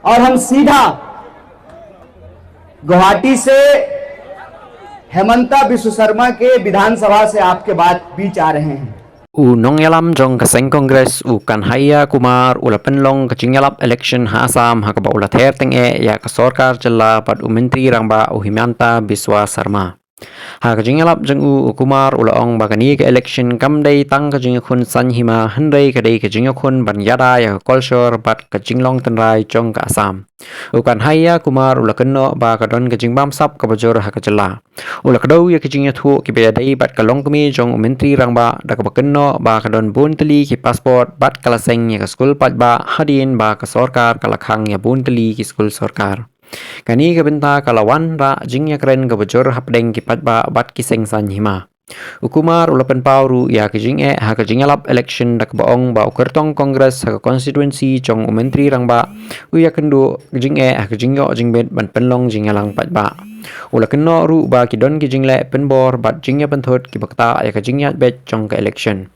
और हम सीधा गुवाहाटी से हेमंता बिस्व शर्मा के विधानसभा से आपके बीच आ रहे हैं। Nongyalam jong kaseng kongres Kanhaya Kumar ula penlong kachingalap election hasam hakaba ula therteng ya ka sarkar jalla pad menteri rangba Hemanta Biswa Sarma. Ha kachingalap jong Kumar ula ong bagani ke election kamdai tang kachingakhun sanhima handai kadai kachingakhun banyada ya culture pad kachinglong tenrai jong ka Assam. Kanhaya Kumar ula kenno ba kadon kachingbam sap kabajor hakajalla. Ula kadau ya kacingnya thu ki bedai bat kalong kami jong menteri rangba da kabakenno ba kadon bunteli ki passport bat kalaseng ya ka skul pat ba hadin ba ka sarkar kalakhang ya bunteli ki skul sarkar. Kani ka benta kalawan ra jingya kren ka bajor hapdeng ki pat ba bat ki seng san hima. Kumar ulapan pauru ya kijing ha kijingalap election dak baong ba ukertong kongres ha constituency jong menteri rangba uya kendu kijing ha kijingyo jingbet ban penlong jingalang pat ba. Ula kenno ru ba kidon kijingle penbor bat jingya penthot ki bakta ya kijingya bet jong ka election.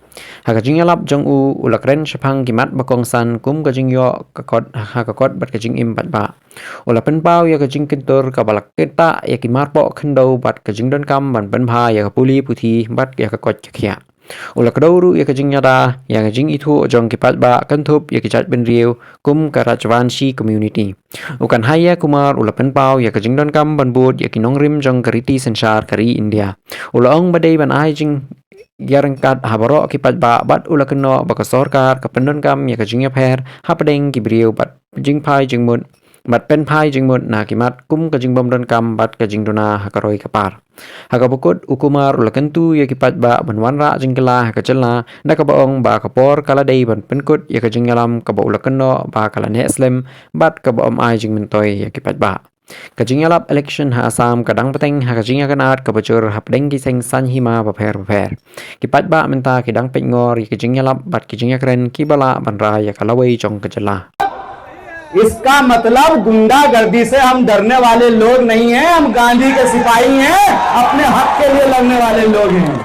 Ha kijingalap jong ula kren shapang kimat bakong san kum kijingyo kakot bat kijing im pat ba. Ula penpau ya kijing kentur ka balak kita ya kimarpo kendo bat kijing don kam ban penpa ya puli puthi bat ya kakot kya. Ula kadawru ya kijing nyada ya kijing itu jong kipat ba kantup ya kijat ben riu kum karajwanshi community. Kanhaya Kumar ula penpau ya kijing don kam ban bud ya kinongrim jong kariti sensar kari India. Ula ong badai ban ai jing yarangkat habaro kipat ba bat ula kenno baka sarkar ka pendon kam ya kijing ya pher hapadeng kibriu bat jing pai jing mud bat pen pai jing mud na kimat kum kijing bom don kam bat kijing dona hakaroi kapar. Hakabukut Kumar ula kentu ya kipat ba banwanra jingkela hakachelna nakabaong ba kapor kala dei ban penkut ya kajingalam kaba ula kenno ba kala neslem bat kabaom ai jing mentoy ya kipat ba. Kajingalap election ha Assam kadang peteng ha kajinga kanat kabajur hapdeng ki seng sanhima baper kipat ba menta kidang pengor ya kajingalap bat kajinga kren kibala banra ya kalawai jong kajela. इसका मतलब गुंडागर्दी से हम डरने वाले लोग नहीं हैं, हम गांधी के सिपाही हैं, अपने हक के लिए लड़ने वाले लोग हैं।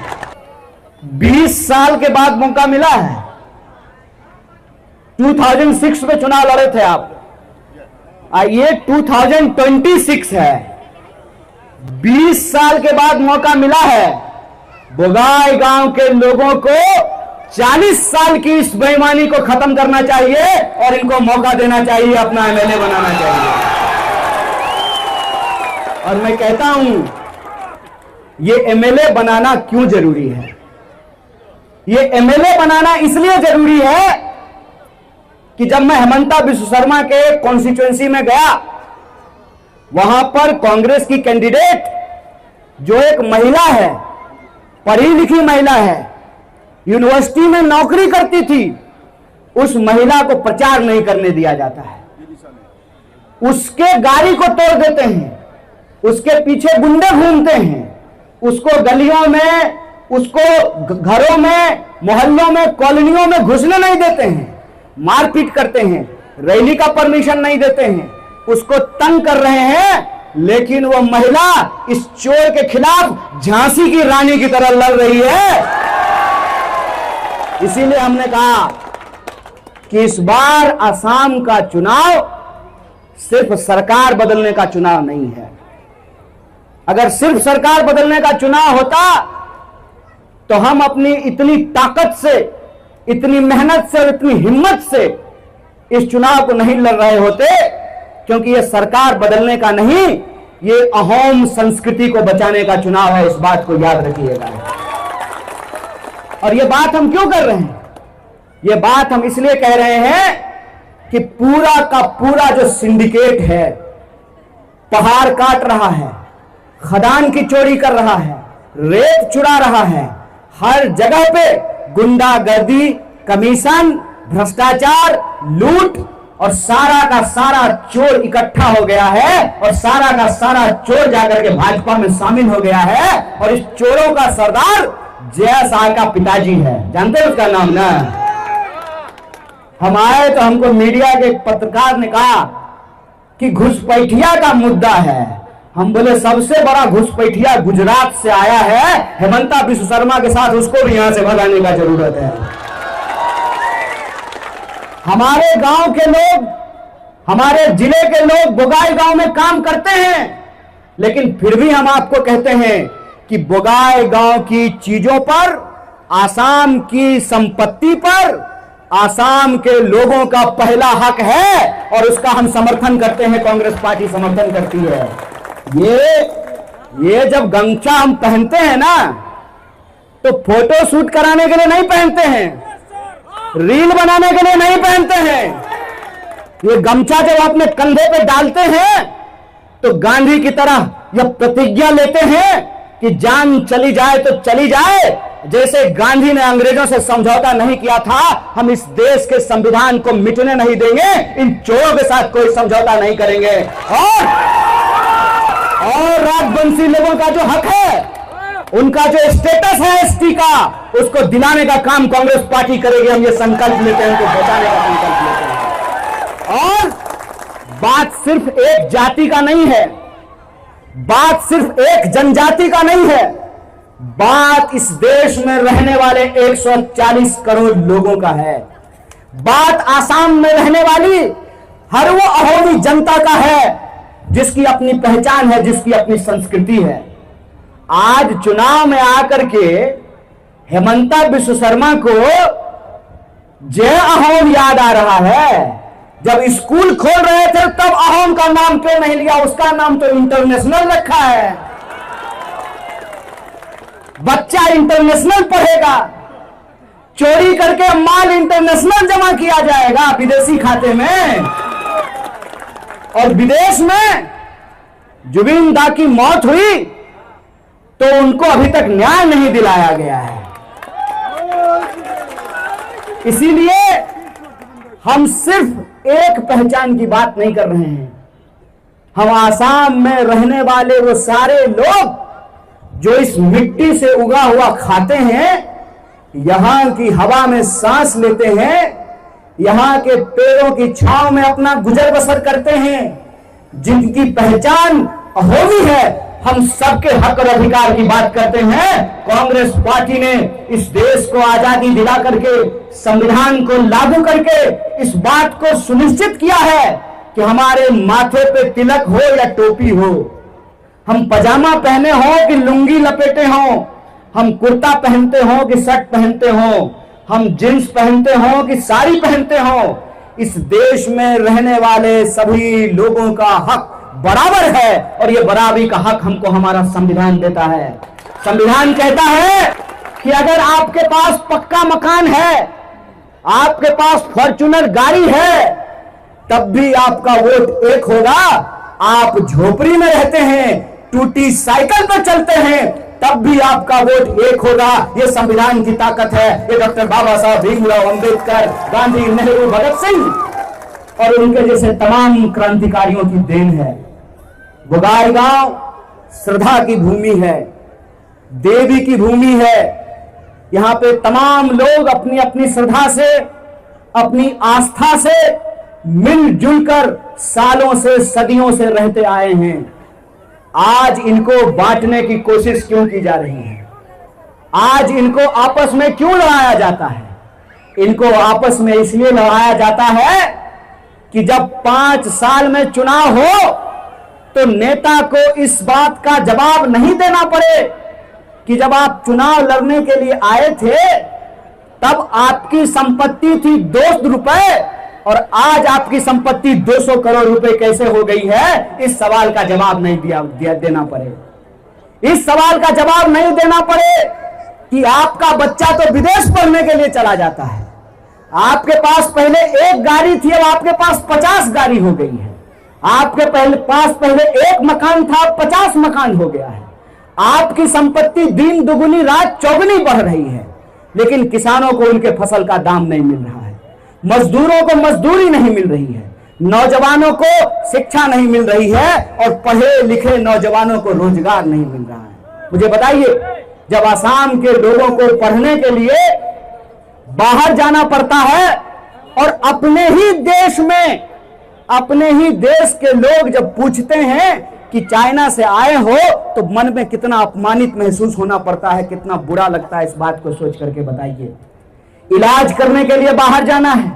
20 साल के बाद मौका मिला है। 2006 में चुनाव लड़े थे आप, ये 2026 है। 20 साल के बाद मौका मिला है बोगाई गांव के लोगों को 40 साल की इस बेईमानी को खत्म करना चाहिए और इनको मौका देना चाहिए, अपना एमएलए बनाना चाहिए। और मैं कहता हूं ये एमएलए बनाना क्यों जरूरी है? ये एमएलए बनाना इसलिए जरूरी है कि जब मैं हेमंता बिस्व शर्मा के कॉन्स्टिट्यूएंसी में गया, वहां पर कांग्रेस की कैंडिडेट जो एक महिला है, पढ़ी लिखी महिला है, यूनिवर्सिटी में नौकरी करती थी, उस महिला को प्रचार नहीं करने दिया जाता है। उसके गाड़ी को तोड़ देते हैं, उसके पीछे गुंडे घूमते हैं, उसको गलियों में, उसको घरों में, मोहल्लों में, कॉलोनियों में घुसने नहीं देते हैं, मारपीट करते हैं, रैली का परमिशन नहीं देते हैं, उसको तंग कर रहे हैं। लेकिन वो महिला इस चोर के खिलाफ झांसी की रानी की तरह लड़ रही है। इसीलिए हमने कहा कि इस बार असम का चुनाव सिर्फ सरकार बदलने का चुनाव नहीं है। अगर सिर्फ सरकार बदलने का चुनाव होता तो हम अपनी इतनी ताकत से, इतनी मेहनत से और इतनी हिम्मत से इस चुनाव को नहीं लड़ रहे होते, क्योंकि ये सरकार बदलने का नहीं, ये अहोम संस्कृति को बचाने का चुनाव है। इस बात को याद रखिएगा। और ये बात हम क्यों कर रहे हैं? ये बात हम इसलिए कह रहे हैं कि पूरा का पूरा जो सिंडिकेट है, पहाड़ काट रहा है, खदान की चोरी कर रहा है, रेत चुरा रहा है, हर जगह पे गुंडागर्दी, कमीशन, भ्रष्टाचार, लूट और सारा का सारा चोर इकट्ठा हो गया है और सारा का सारा चोर जाकर के भाजपा में शामिल हो गया है। और इस चोरों का सरदार जय शाह का पिताजी है, जानते हैं उसका नाम ना? हम आए तो हमको मीडिया के पत्रकार ने कहा कि घुसपैठिया का मुद्दा है। हम बोले सबसे बड़ा घुसपैठिया गुजरात से आया है, हेमंता बिस्व शर्मा के साथ उसको भी यहां से भगाने का जरूरत है। हमारे गांव के लोग, हमारे जिले के लोग बोगाई गांव में काम करते हैं, लेकिन फिर भी हम आपको कहते हैं कि बोगाई गांव की चीजों पर, आसाम की संपत्ति पर आसाम के लोगों का पहला हक है और उसका हम समर्थन करते हैं, कांग्रेस पार्टी समर्थन करती है। ये जब गमछा हम पहनते हैं ना, तो फोटो शूट कराने के लिए नहीं पहनते हैं, रील बनाने के लिए नहीं पहनते हैं। ये गमछा जब अपने कंधे पे डालते हैं तो गांधी की तरह यह प्रतिज्ञा लेते हैं कि जान चली जाए तो चली जाए। जैसे गांधी ने अंग्रेजों से समझौता नहीं किया था, हम इस देश के संविधान को मिटने नहीं देंगे, इन चोरों के साथ कोई समझौता नहीं करेंगे। और राजवंशी लोगों का जो हक है, उनका जो स्टेटस है एसटी का, उसको दिलाने का काम कांग्रेस पार्टी करेगी। हम ये संकल्प लेते हैं, उनको बचाने का संकल्प लेते हैं। और बात सिर्फ एक जाति का नहीं है, बात सिर्फ एक जनजाति का नहीं है, बात इस देश में रहने वाले 140 करोड़ लोगों का है। बात आसाम में रहने वाली हर वो अहोमी जनता का है जिसकी अपनी पहचान है, जिसकी अपनी संस्कृति है। आज चुनाव में आकर के हेमंता बिश्व शर्मा को जय अहोम याद आ रहा है। जब स्कूल खोल रहे थे तब अहोम का नाम क्यों नहीं लिया? उसका नाम तो इंटरनेशनल रखा है। बच्चा इंटरनेशनल पढ़ेगा, चोरी करके माल इंटरनेशनल जमा किया जाएगा विदेशी खाते में। और विदेश में जुबिन दा की मौत हुई तो उनको अभी तक न्याय नहीं दिलाया गया है। इसीलिए हम सिर्फ एक पहचान की बात नहीं कर रहे हैं, हम आसाम में रहने वाले वो सारे लोग जो इस मिट्टी से उगा हुआ खाते हैं, यहां की हवा में सांस लेते हैं, यहां के पेड़ों की छांव में अपना गुजर बसर करते हैं, जिनकी पहचान अहोमी है, हम सबके हक और अधिकार की बात करते हैं। कांग्रेस पार्टी ने इस देश को आजादी दिला करके, संविधान को लागू करके इस बात को सुनिश्चित किया है कि हमारे माथे पे तिलक हो या टोपी हो, हम पजामा पहने हो कि लुंगी लपेटे हो, हम कुर्ता पहनते हो कि शर्ट पहनते हो, हम जींस पहनते हो कि साड़ी पहनते हो, इस देश में रहने वाले सभी लोगों का हक बराबर है और ये बराबरी का हक हमको हमारा संविधान देता है। संविधान कहता है कि अगर आपके पास पक्का मकान है, आपके पास फॉर्च्यूनर गाड़ी है, तब भी आपका वोट एक होगा। आप झोपड़ी में रहते हैं, टूटी साइकिल पर चलते हैं, तब भी आपका वोट एक होगा। ये संविधान की ताकत है। ये डॉक्टर बाबा साहब भीमराव अंबेडकर, गांधी, नेहरू, भगत सिंह और उनके जैसे तमाम क्रांतिकारियों की देन है। बोगाई गांव श्रद्धा की भूमि है, देवी की भूमि है। यहां पे तमाम लोग अपनी अपनी श्रद्धा से, अपनी आस्था से मिलजुल कर सालों से, सदियों से रहते आए हैं। आज इनको बांटने की कोशिश क्यों की जा रही है? आज इनको आपस में क्यों लड़ाया जाता है? इनको आपस में इसलिए लड़ाया जाता है कि जब 5 साल में चुनाव हो तो नेता को इस बात का जवाब नहीं देना पड़े कि जब आप चुनाव लड़ने के लिए आए थे तब आपकी संपत्ति थी 200 रुपए और आज आपकी संपत्ति 200 करोड़ रुपए कैसे हो गई है। इस सवाल का जवाब नहीं देना पड़े। इस सवाल का जवाब नहीं देना पड़े कि आपका बच्चा तो विदेश पढ़ने के लिए चला जाता है, आपके पास पहले एक गाड़ी थी, अब आपके पास 50 गाड़ी हो गई है। आपके पास पहले एक मकान था, 50 मकान हो गया है। आपकी संपत्ति दिन दुगुनी रात चौगुनी बढ़ रही है, लेकिन किसानों को उनके फसल का दाम नहीं मिल रहा है, मजदूरों को मजदूरी नहीं मिल रही है, नौजवानों को शिक्षा नहीं मिल रही है और पढ़े लिखे नौजवानों को रोजगार नहीं मिल रहा है। मुझे बताइए, जब आसाम के लोगों को पढ़ने के लिए बाहर जाना पड़ता है और अपने ही देश में, अपने ही देश के लोग जब पूछते हैं कि चाइना से आए हो, तो मन में कितना अपमानित महसूस होना पड़ता है, कितना बुरा लगता है। इस बात को सोच करके बताइए। इलाज करने के लिए बाहर जाना है,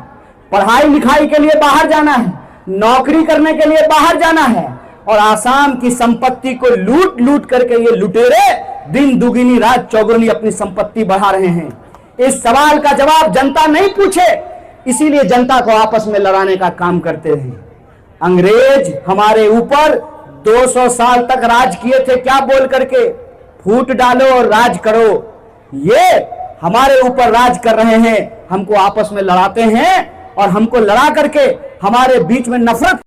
पढ़ाई लिखाई के लिए बाहर जाना है, नौकरी करने के लिए बाहर जाना है और आसाम की संपत्ति को लूट लूट करके ये लुटेरे दिन दुगनी रात चौगुनी अपनी संपत्ति बढ़ा रहे हैं। इस सवाल का जवाब जनता नहीं पूछे, इसीलिए जनता को आपस में लड़ाने का काम करते रहे। अंग्रेज हमारे ऊपर 200 साल तक राज किए थे, क्या बोल करके, फूट डालो और राज करो। ये हमारे ऊपर राज कर रहे हैं, हमको आपस में लड़ाते हैं और हमको लड़ा करके हमारे बीच में नफरत